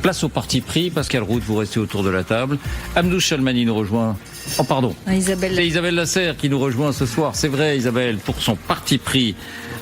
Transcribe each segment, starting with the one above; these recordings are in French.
Place au parti pris. Pascal Route, vous restez autour de la table. Amdouche Chalmani nous rejoint. Oh pardon, c'est Isabelle Lasserre qui nous rejoint ce soir. C'est vrai, Isabelle, pour son parti pris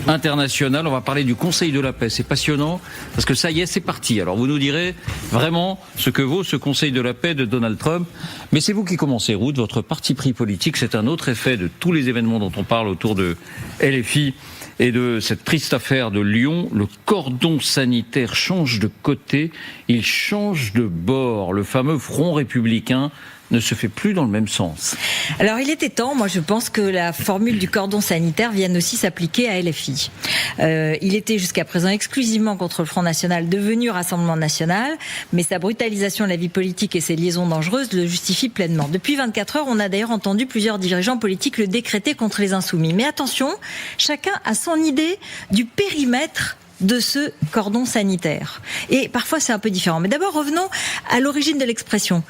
international. On va parler du Conseil de la paix. C'est passionnant parce que ça y est, c'est parti. Alors vous nous direz vraiment ce que vaut ce Conseil de la paix de Donald Trump. Mais c'est vous qui commencez, Route. Votre parti pris politique, c'est un autre effet de tous les événements dont on parle autour de LFI et de cette triste affaire de Lyon. Le cordon sanitaire change de côté, il change de bord. Le fameux front républicain ne se fait plus dans le même sens. Alors il était temps, moi je pense que la formule du cordon sanitaire vienne aussi s'appliquer à LFI. Il était jusqu'à présent exclusivement contre le Front National, devenu Rassemblement National, mais sa brutalisation de la vie politique et ses liaisons dangereuses le justifient pleinement. Depuis 24 heures, on a d'ailleurs entendu plusieurs dirigeants politiques le décréter contre les Insoumis. Mais attention, chacun a son idée du périmètre de ce cordon sanitaire. Et parfois c'est un peu différent. Mais d'abord revenons à l'origine de l'expression.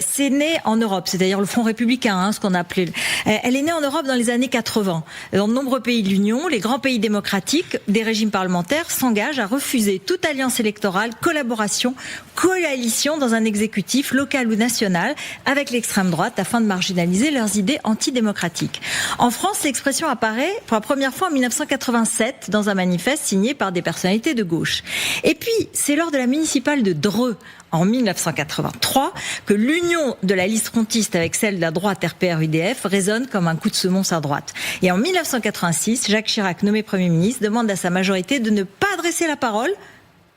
C'est né en Europe, c'est-à-dire le Front républicain, ce qu'on a appelé. Elle est née en Europe dans les années 80. Dans de nombreux pays de l'Union, les grands pays démocratiques, des régimes parlementaires s'engagent à refuser toute alliance électorale, collaboration, coalition dans un exécutif local ou national avec l'extrême droite afin de marginaliser leurs idées antidémocratiques. En France, l'expression apparaît pour la première fois en 1987 dans un manifeste signé par des personnalités de gauche. Et puis, c'est lors de la municipale de Dreux, en 1983, que l'union de la liste frontiste avec celle de la droite RPR-UDF résonne comme un coup de semonce à droite. Et en 1986, Jacques Chirac, nommé Premier ministre, demande à sa majorité de ne pas adresser la parole,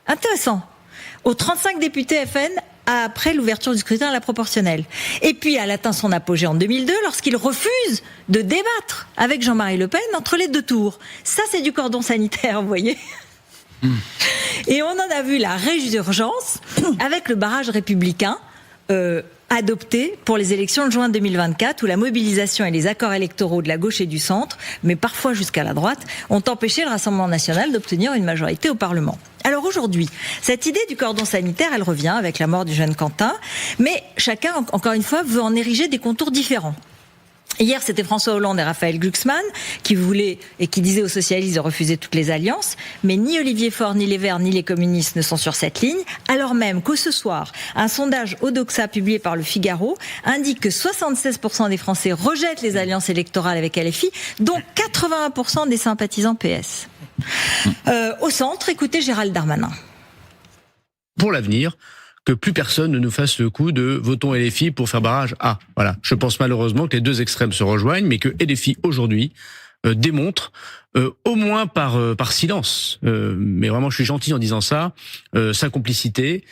intéressant, aux 35 députés FN après l'ouverture du scrutin à la proportionnelle. Et puis, elle atteint son apogée en 2002 lorsqu'il refuse de débattre avec Jean-Marie Le Pen entre les deux tours. Ça, c'est du cordon sanitaire, vous voyez. Et on en a vu la résurgence avec le barrage républicain adopté pour les élections de juin 2024 où la mobilisation et les accords électoraux de la gauche et du centre, mais parfois jusqu'à la droite, ont empêché le Rassemblement national d'obtenir une majorité au Parlement. Alors aujourd'hui, cette idée du cordon sanitaire, elle revient avec la mort du jeune Quentin, mais chacun, encore une fois, veut en ériger des contours différents. Hier, c'était François Hollande et Raphaël Glucksmann qui voulaient et qui disaient aux socialistes de refuser toutes les alliances. Mais ni Olivier Faure, ni les Verts, ni les communistes ne sont sur cette ligne. Alors même que ce soir, un sondage Odoxa publié par le Figaro indique que 76% des Français rejettent les alliances électorales avec LFI, dont 81% des sympathisants PS. Au centre, écoutez Gérald Darmanin. Pour l'avenir, que plus personne ne nous fasse le coup de votons LFI pour faire barrage à. Voilà. Je pense malheureusement que les deux extrêmes se rejoignent, mais que LFI aujourd'hui démontre, au moins par silence, mais vraiment je suis gentil en disant ça, sa complicité.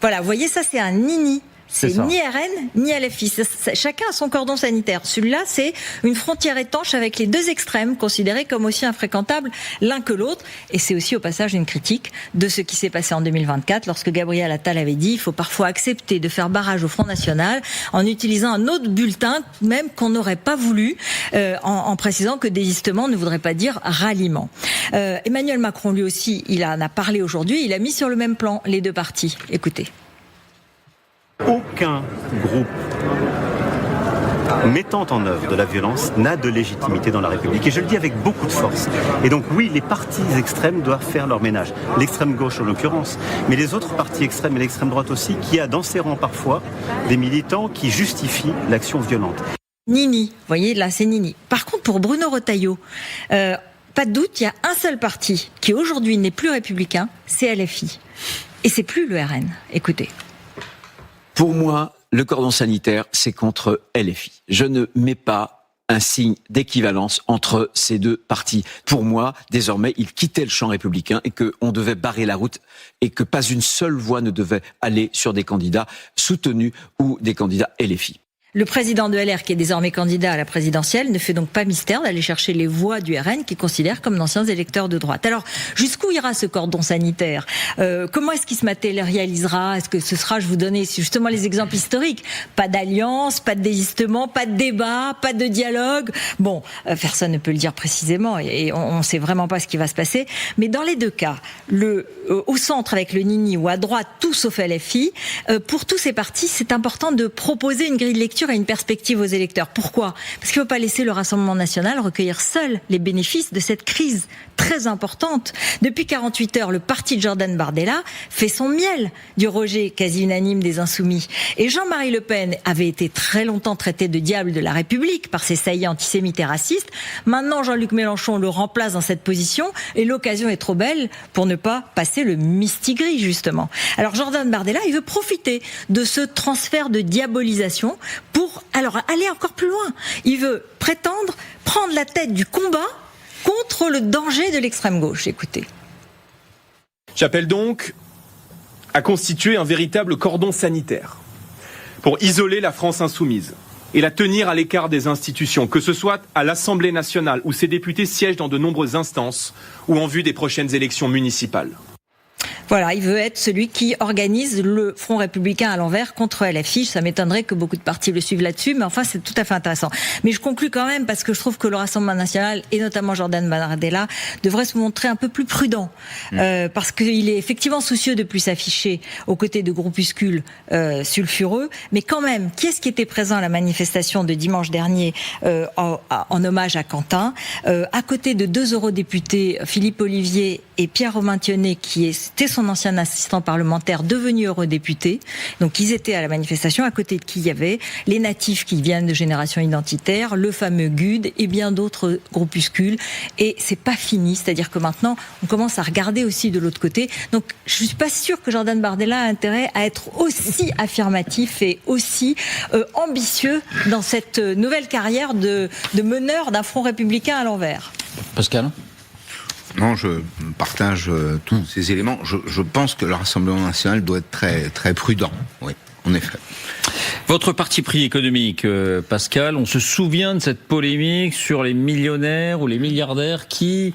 Voilà, vous voyez, ça c'est un nini. C'est ni RN, ni LFI. Chacun a son cordon sanitaire. Celui-là, c'est une frontière étanche avec les deux extrêmes, considérés comme aussi infréquentables l'un que l'autre. Et c'est aussi au passage une critique de ce qui s'est passé en 2024, lorsque Gabriel Attal avait dit il faut parfois accepter de faire barrage au Front National en utilisant un autre bulletin, même qu'on n'aurait pas voulu, en précisant que désistement ne voudrait pas dire ralliement. Emmanuel Macron, lui aussi, il en a parlé aujourd'hui. Il a mis sur le même plan les deux partis. Écoutez. Aucun groupe mettant en œuvre de la violence n'a de légitimité dans la République. Et je le dis avec beaucoup de force. Et donc oui, les partis extrêmes doivent faire leur ménage. L'extrême gauche en l'occurrence, mais les autres partis extrêmes et l'extrême droite aussi, qui a dans ses rangs parfois des militants qui justifient l'action violente. Nini, vous voyez, là c'est Nini. Par contre, pour Bruno Retailleau, pas de doute, il y a un seul parti qui aujourd'hui n'est plus républicain, c'est LFI. Et c'est plus le RN. Écoutez. Pour moi, le cordon sanitaire, c'est contre LFI. Je ne mets pas un signe d'équivalence entre ces deux partis. Pour moi, désormais, ils quittaient le champ républicain et qu'on devait barrer la route et que pas une seule voix ne devait aller sur des candidats soutenus ou des candidats LFI. Le président de LR, qui est désormais candidat à la présidentielle, ne fait donc pas mystère d'aller chercher les voix du RN qu'il considère comme d'anciens électeurs de droite. Alors, jusqu'où ira ce cordon sanitaire ? Comment est-ce qu'il se matérialisera ? Est-ce que ce sera, je vous donnais justement les exemples historiques, pas d'alliance, pas de désistement, pas de débat, pas de dialogue. Bon, personne ne peut le dire précisément et on ne sait vraiment pas ce qui va se passer. Mais dans les deux cas, au centre avec le Nini ou à droite, tout sauf LFI, pour tous ces partis, c'est important de proposer une grille de lecture lecture et une perspective aux électeurs. Pourquoi ? Parce qu'il ne faut pas laisser le Rassemblement national recueillir seul les bénéfices de cette crise très importante. Depuis 48 heures, le parti de Jordan Bardella fait son miel du rejet quasi unanime des Insoumis. Et Jean-Marie Le Pen avait été très longtemps traité de diable de la République par ses saillies antisémites et racistes. Maintenant, Jean-Luc Mélenchon le remplace dans cette position et l'occasion est trop belle pour ne pas passer le mistigris, justement. Alors Jordan Bardella, il veut profiter de ce transfert de diabolisation pour aller encore plus loin. Il veut prétendre prendre la tête du combat contre le danger de l'extrême gauche. Écoutez. J'appelle donc à constituer un véritable cordon sanitaire pour isoler la France insoumise et la tenir à l'écart des institutions, que ce soit à l'Assemblée nationale où ses députés siègent dans de nombreuses instances ou en vue des prochaines élections municipales. Voilà, il veut être celui qui organise le Front républicain à l'envers contre LFI. Ça m'étonnerait que beaucoup de partis le suivent là-dessus, mais enfin, c'est tout à fait intéressant. Mais je conclus quand même parce que je trouve que le Rassemblement national, et notamment Jordan Bardella, devrait se montrer un peu plus prudent. Parce qu'il est effectivement soucieux de plus s'afficher aux côtés de groupuscules sulfureux. Mais quand même, qui est-ce qui était présent à la manifestation de dimanche dernier en hommage à Quentin à côté de 2 eurodéputés, Philippe Ollivier et Pierre-Romain Thionnet, qui était son ancien assistant parlementaire devenu eurodéputé. Donc ils étaient à la manifestation, à côté de qui il y avait les natifs qui viennent de Génération Identitaire, le fameux GUD et bien d'autres groupuscules. Et c'est pas fini, c'est-à-dire que maintenant on commence à regarder aussi de l'autre côté. Donc je suis pas sûre que Jordan Bardella a intérêt à être aussi affirmatif et aussi ambitieux dans cette nouvelle carrière de meneur d'un front républicain à l'envers. Pascal ? Non, je partage tous ces éléments. Je pense que le Rassemblement national doit être très, très prudent. Oui, en effet. Votre parti pris économique, Pascal, on se souvient de cette polémique sur les millionnaires ou les milliardaires qui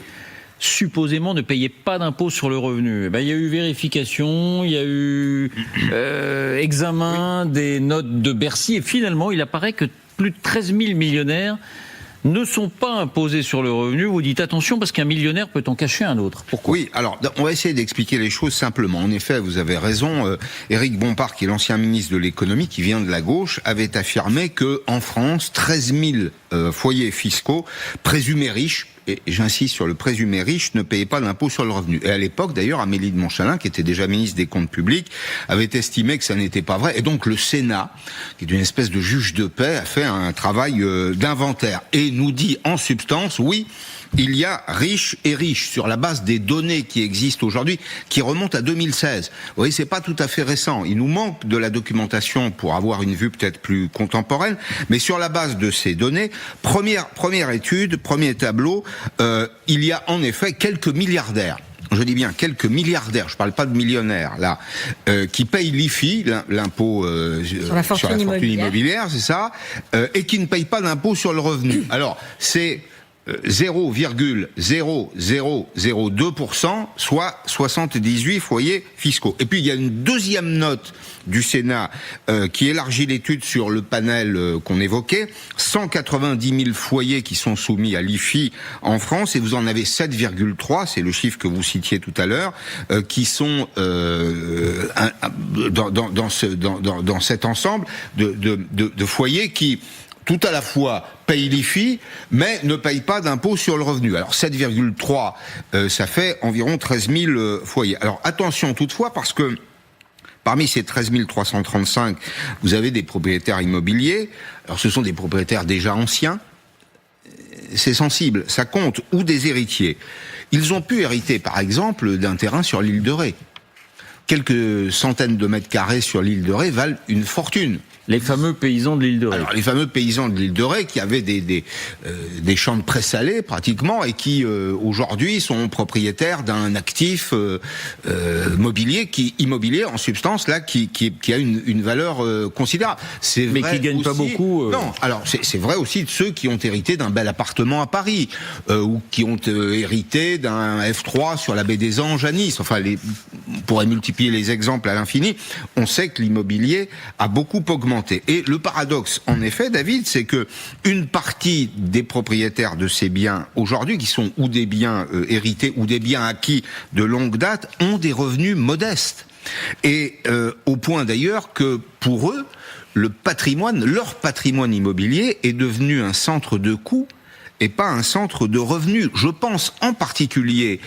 supposément ne payaient pas d'impôt sur le revenu. Il y a eu vérification, il y a eu examen des notes de Bercy et finalement il apparaît que plus de 13 000 millionnaires ne sont pas imposés sur le revenu. Vous dites attention parce qu'un millionnaire peut en cacher un autre. Pourquoi ? Oui, alors on va essayer d'expliquer les choses simplement. En effet, vous avez raison. Éric Bompard, qui est l'ancien ministre de l'économie, qui vient de la gauche, avait affirmé que en France, 13 000 foyers fiscaux présumés riches, et j'insiste sur le présumé riche, ne payaient pas d'impôt sur le revenu. Et à l'époque, d'ailleurs, Amélie de Montchalin, qui était déjà ministre des Comptes publics, avait estimé que ça n'était pas vrai. Et donc le Sénat, qui est une espèce de juge de paix, a fait un travail d'inventaire et nous dit en substance, oui, il y a riches et riches sur la base des données qui existent aujourd'hui, qui remontent à 2016. Vous voyez, c'est pas tout à fait récent. Il nous manque de la documentation pour avoir une vue peut-être plus contemporaine, mais sur la base de ces données, première étude, premier tableau, il y a en effet quelques milliardaires. Je dis bien quelques milliardaires, je parle pas de millionnaires là, qui payent l'IFI, l'impôt sur la fortune immobilière, c'est ça, et qui ne payent pas d'impôt sur le revenu. Alors c'est 0,0002%, soit 78 foyers fiscaux. Et puis il y a une deuxième note du Sénat qui élargit l'étude sur le panel qu'on évoquait, 190 000 foyers qui sont soumis à l'IFI en France, et vous en avez 7,3, c'est le chiffre que vous citiez tout à l'heure, qui sont dans cet ensemble de foyers qui tout à la fois payent l'IFI, mais ne payent pas d'impôt sur le revenu. Alors 7,3, ça fait environ 13 000 foyers. Alors attention toutefois, parce que parmi ces 13 335, vous avez des propriétaires immobiliers. Alors ce sont des propriétaires déjà anciens. C'est sensible, ça compte, ou des héritiers. Ils ont pu hériter, par exemple, d'un terrain sur l'île de Ré. Quelques centaines de mètres carrés sur l'île de Ré valent une fortune. Les fameux paysans de l'île de Ré. Alors, les fameux paysans de l'île de Ré qui avaient des champs de présalés pratiquement et qui aujourd'hui sont propriétaires d'un actif immobilier en substance là qui a une valeur considérable. C'est vrai, mais qui gagnent pas beaucoup. Non, alors c'est vrai aussi de ceux qui ont hérité d'un bel appartement à Paris ou qui ont hérité d'un F3 sur la baie des Anges à Nice. Enfin, on pourrait multiplier les exemples à l'infini. On sait que l'immobilier a beaucoup augmenté. Et le paradoxe, en effet, David, c'est que une partie des propriétaires de ces biens aujourd'hui, qui sont ou des biens hérités ou des biens acquis de longue date, ont des revenus modestes. Et au point d'ailleurs que pour eux, leur patrimoine immobilier est devenu un centre de coûts et pas un centre de revenus. Je pense en particulier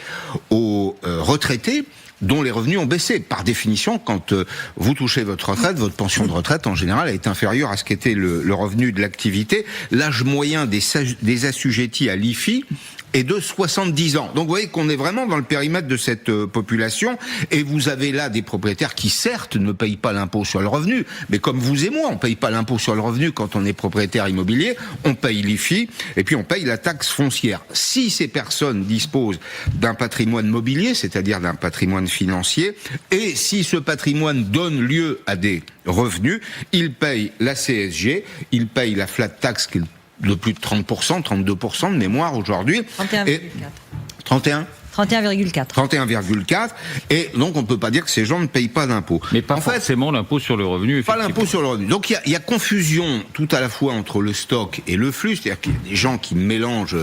aux retraités dont les revenus ont baissé. Par définition, quand vous touchez votre retraite, votre pension de retraite en général est inférieure à ce qu'était le revenu de l'activité. L'âge moyen des assujettis à l'IFI est de 70 ans. Donc vous voyez qu'on est vraiment dans le périmètre de cette population, et vous avez là des propriétaires qui certes ne payent pas l'impôt sur le revenu, mais comme vous et moi, on paye pas l'impôt sur le revenu quand on est propriétaire immobilier, on paye l'IFI et puis on paye la taxe foncière. Si ces personnes disposent d'un patrimoine mobilier, c'est-à-dire d'un patrimoine financier, et si ce patrimoine donne lieu à des revenus, ils payent la CSG, ils payent la flat tax qui est de plus de 30%, 32% de mémoire aujourd'hui. 31,4. 31,4. Et donc, on ne peut pas dire que ces gens ne payent pas d'impôt. Mais pas forcément l'impôt sur le revenu. Pas l'impôt sur le revenu. Donc, il y a confusion tout à la fois entre le stock et le flux. C'est-à-dire qu'il y a des gens qui mélangent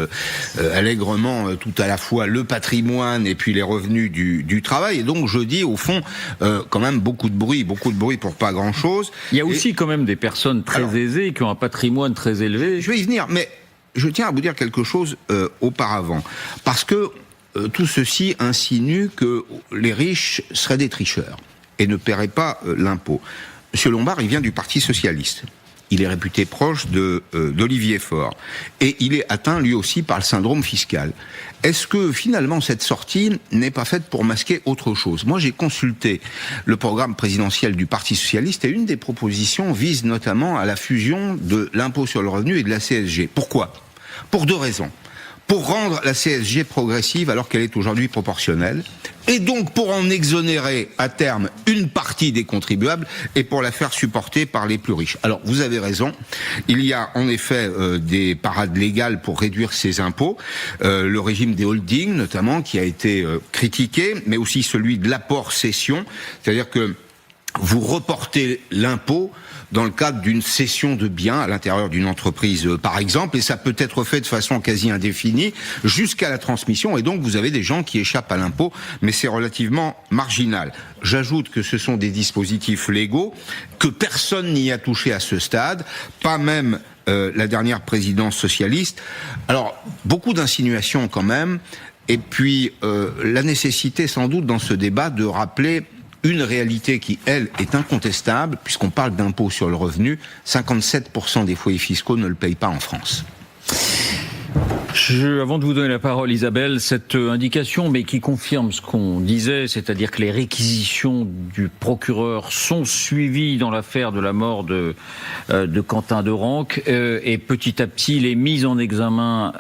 allègrement tout à la fois le patrimoine et puis les revenus du travail. Et donc, je dis, au fond, quand même beaucoup de bruit pour pas grand-chose. Il y a aussi quand même des personnes très aisées qui ont un patrimoine très élevé. Je vais y venir, mais je tiens à vous dire quelque chose auparavant. Parce que tout ceci insinue que les riches seraient des tricheurs et ne paieraient pas l'impôt. Monsieur Lombard, il vient du Parti socialiste. Il est réputé proche d'Olivier Faure. Et il est atteint, lui aussi, par le syndrome fiscal. Est-ce que, finalement, cette sortie n'est pas faite pour masquer autre chose ? Moi, j'ai consulté le programme présidentiel du Parti socialiste et une des propositions vise notamment à la fusion de l'impôt sur le revenu et de la CSG. Pourquoi ? Pour deux raisons. Pour rendre la CSG progressive alors qu'elle est aujourd'hui proportionnelle, et donc pour en exonérer à terme une partie des contribuables et pour la faire supporter par les plus riches. Alors vous avez raison, il y a en effet des parades légales pour réduire ces impôts, le régime des holdings notamment qui a été critiqué, mais aussi celui de l'apport-cession, c'est-à-dire que vous reportez l'impôt dans le cadre d'une cession de biens à l'intérieur d'une entreprise, par exemple, et ça peut être fait de façon quasi indéfinie jusqu'à la transmission, et donc vous avez des gens qui échappent à l'impôt, mais c'est relativement marginal. J'ajoute que ce sont des dispositifs légaux, que personne n'y a touché à ce stade, pas même la dernière présidence socialiste. Alors, beaucoup d'insinuations quand même, et puis la nécessité sans doute dans ce débat de rappeler une réalité qui, elle, est incontestable, puisqu'on parle d'impôt sur le revenu, 57% des foyers fiscaux ne le payent pas en France. Avant de vous donner la parole, Isabelle, cette indication, mais qui confirme ce qu'on disait, c'est-à-dire que les réquisitions du procureur sont suivies dans l'affaire de la mort de Quentin Derenque, et petit à petit, les mises en examen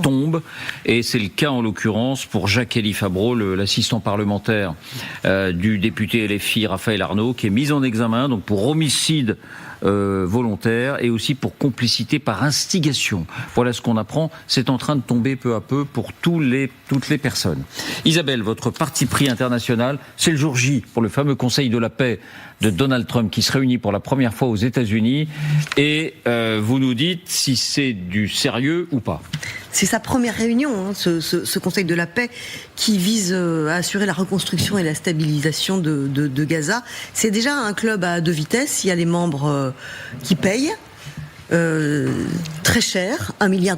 tombent, et c'est le cas en l'occurrence pour Jacques-Élie Favreau, l'assistant parlementaire du député LFI Raphaël Arnaud, qui est mis en examen donc pour homicide volontaire et aussi pour complicité par instigation. Voilà ce qu'on apprend. C'est en train de tomber peu à peu pour toutes les personnes. Isabelle, votre parti pris international, c'est le jour J pour le fameux Conseil de la paix de Donald Trump qui se réunit pour la première fois aux États-Unis. Et vous nous dites si c'est du sérieux ou pas. C'est sa première réunion, ce Conseil de la paix, qui vise à assurer la reconstruction et la stabilisation de Gaza. C'est déjà un club à deux vitesses. Il y a les membres qui payent très cher, $1 milliard,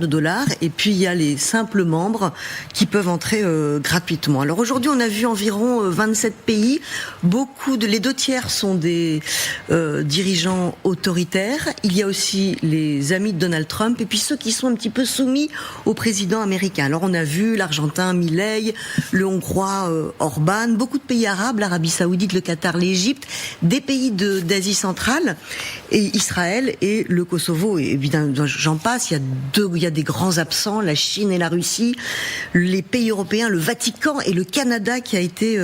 et puis il y a les simples membres qui peuvent entrer gratuitement. Alors aujourd'hui, on a vu environ 27 pays. Les 2/3 sont des dirigeants autoritaires. Il y a aussi les amis de Donald Trump et puis ceux qui sont un petit peu soumis au président américain. Alors on a vu l'Argentin Milei, le Hongrois Orban, beaucoup de pays arabes, l'Arabie Saoudite, le Qatar, l'Égypte, des pays d'Asie centrale et Israël et le Kosovo. Et évidemment, j'en passe. Il y a des grands absents, la Chine et la Russie, les pays européens, le Vatican et le Canada qui a été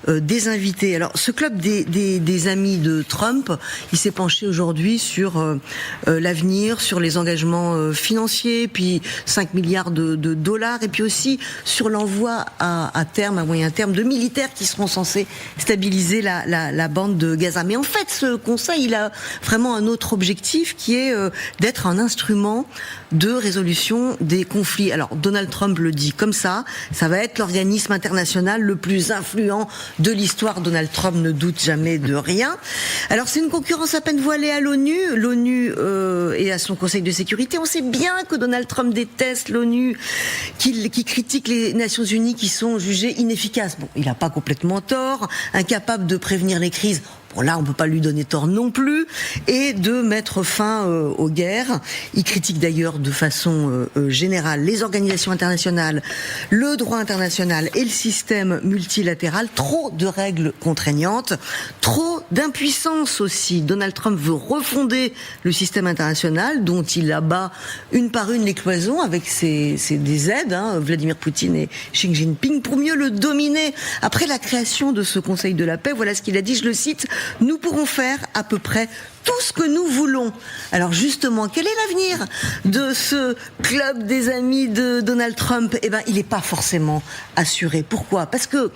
désinvité. Alors, ce club des amis de Trump, il s'est penché aujourd'hui sur l'avenir, sur les engagements financiers, puis 5 milliards de dollars, et puis aussi sur l'envoi à terme, à moyen terme, de militaires qui seront censés stabiliser la bande de Gaza. Mais en fait, ce conseil, il a vraiment un autre objectif qui est d'être un instrument de résolution des conflits. Alors Donald Trump le dit comme ça va être l'organisme international le plus influent de l'histoire. Donald Trump ne doute jamais de rien. Alors c'est une concurrence à peine voilée à l'ONU et à son Conseil de sécurité. On sait bien que Donald Trump déteste l'ONU, qui critique les Nations Unies qui sont jugées inefficaces. Bon, il n'a pas complètement tort, incapable de prévenir les crises. Bon, là, on peut pas lui donner tort non plus, et de mettre fin aux guerres. Il critique d'ailleurs de façon générale les organisations internationales, le droit international et le système multilatéral. Trop de règles contraignantes, trop d'impuissance aussi. Donald Trump veut refonder le système international, dont il abat une par une les cloisons avec des aides, Vladimir Poutine et Xi Jinping, pour mieux le dominer. Après la création de ce Conseil de la paix, voilà ce qu'il a dit, je le cite: nous pourrons faire à peu près tout ce que nous voulons. Alors justement, quel est l'avenir de ce club des amis de Donald Trump ? Eh ben, il n'est pas forcément assuré. Pourquoi ? Parce que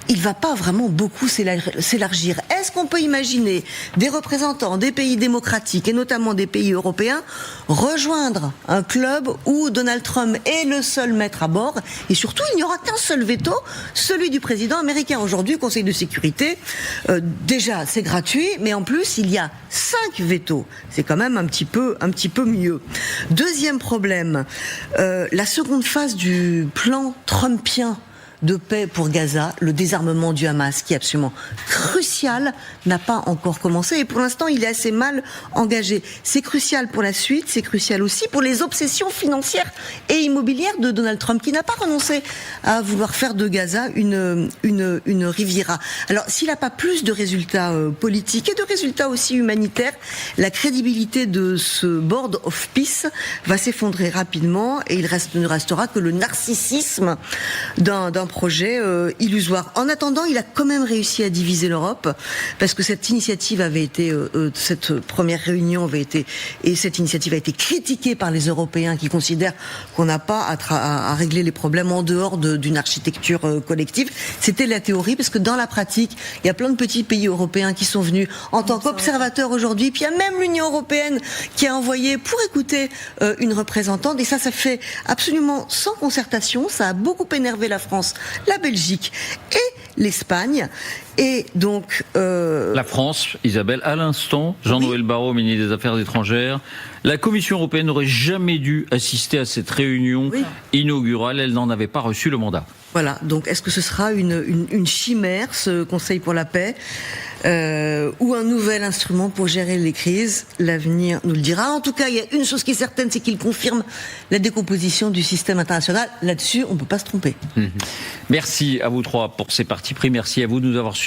il va pas vraiment beaucoup s'élargir. Est-ce qu'on peut imaginer des représentants des pays démocratiques, et notamment des pays européens, rejoindre un club où Donald Trump est le seul maître à bord, et surtout, il n'y aura qu'un seul veto, celui du président américain. Aujourd'hui, Conseil de sécurité, déjà, c'est gratuit, mais en plus, il y a 5 vétos. C'est quand même un petit peu mieux. Deuxième problème, la seconde phase du plan trumpien de paix pour Gaza, le désarmement du Hamas, qui est absolument crucial, n'a pas encore commencé, et pour l'instant il est assez mal engagé. C'est crucial pour la suite, c'est crucial aussi pour les obsessions financières et immobilières de Donald Trump, qui n'a pas renoncé à vouloir faire de Gaza une Riviera. Alors s'il n'a pas plus de résultats politiques et de résultats aussi humanitaires, la crédibilité de ce Board of Peace va s'effondrer rapidement, et il ne restera que le narcissisme d'un projet illusoire. En attendant, il a quand même réussi à diviser l'Europe, parce que cette initiative avait été, cette première réunion avait été, et cette initiative a été critiquée par les Européens, qui considèrent qu'on n'a pas à régler les problèmes en dehors d'une architecture collective. C'était la théorie, parce que dans la pratique, il y a plein de petits pays européens qui sont venus en tant qu'observateurs aujourd'hui, puis il y a même l'Union européenne qui a envoyé pour écouter une représentante, et ça fait absolument sans concertation. Ça a beaucoup énervé la France, la Belgique et l'Espagne. Et donc la France, Isabelle, à l'instant, Jean-Noël Barrot, ministre des Affaires étrangères, la Commission européenne n'aurait jamais dû assister à cette réunion inaugurale, elle n'en avait pas reçu le mandat. Voilà, donc est-ce que ce sera une chimère, ce Conseil pour la paix, ou un nouvel instrument pour gérer les crises? L'avenir nous le dira. En tout cas, il y a une chose qui est certaine, c'est qu'il confirme la décomposition du système international. Là-dessus, on ne peut pas se tromper. Merci à vous trois pour ces partis pris. Merci à vous de nous avoir suivis.